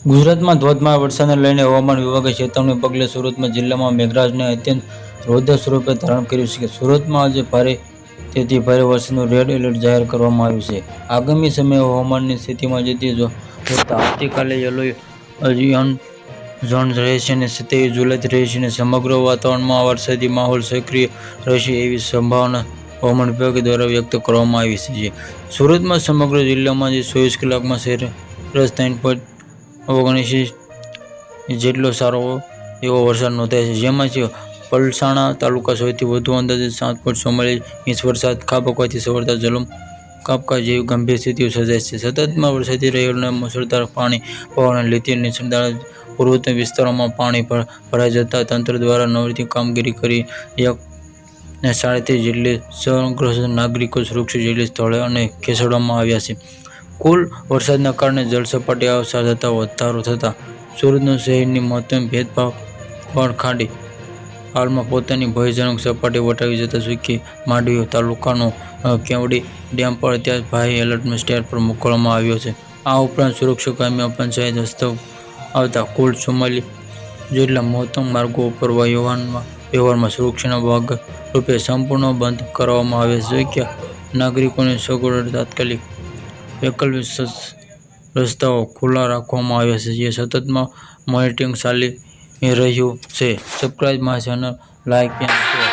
ગુજરાતમાં ધોધમાર વરસાદને લઈને હવામાન વિભાગે ચેતવણી પગલે સુરતમાં જિલ્લામાં મેઘરાજને અત્યંત રૌદ્ર સ્વરૂપે ધારણ કર્યું છે. સુરતમાં આજે ભારે તેથી ભારે વરસાદનું રેડ એલર્ટ જાહેર કરવામાં આવ્યું છે. આગામી સમયે હવામાનની સ્થિતિમાં જેથી જોતા આવતીકાલે યલો ઓરેન્જ ઝોન રહેશે અને 27 જુલાઈથી રહેશે અને સમગ્ર વાતાવરણમાં વરસાદી માહોલ સક્રિય રહેશે એવી સંભાવના હવામાન વિભાગ દ્વારા વ્યક્ત કરવામાં આવી છે. સુરતમાં સમગ્ર જિલ્લામાં 24 કલાકમાં સરેરાશ 3.79 જેટલો સારો એવો વરસાદ નોંધાયો છે, જેમાંથી પલસાણા તાલુકા સૌથી વધુ અંદાજે 7.44 ઇંચ વરસાદ ખાબકવાથી સવારથી જલમ કાપકા જેવી ગંભીર સ્થિતિઓ સર્જાઈ છે. સતત વરસાદી રહેલા મુશળધાર પાણી પવનને લીધે નીચાણવાળા પૂર્વોત્તર વિસ્તારોમાં પાણી ભરાઈ જતા તંત્ર દ્વારા નવેસરથી કામગીરી કરી 1.37 જેટલી અસરગ્રસ્ત નાગરિકો સુરક્ષિત જેટલી સ્થળે અને ખસેડવામાં આવ્યા છે. કુલ વરસાદના કારણે જળસપાટી થતા વધારો થતાં સુરત શહેરની મહત્તમ ભેદભાવ ખાડી હાલમાં પોતાની ભયજનક સપાટી વટાવી જતા સૂકી માંડવી તાલુકાનો કેવડી ડેમ પણ અત્યારે હાઈ એલર્ટ સ્ટેટસ પર મૂકવામાં આવ્યો છે. આ ઉપરાંત સુરક્ષાકર્મીઓ પંચાયત હસ્તક આવતા કુલ 44 જેટલા મહત્તમ માર્ગો ઉપર વ્યવહારમાં સુરક્ષાના ભાગરૂપે સંપૂર્ણ બંધ કરવામાં આવ્યા છે. નાગરિકોની સગવડ તાત્કાલિક વૈકલ્પિક રસ્તાઓ ખુલ્લા રાખવામાં આવ્યા છે, જે સતત મોનિટરિંગ ચાલી રહ્યું છે. Subscribe my channel, like and share.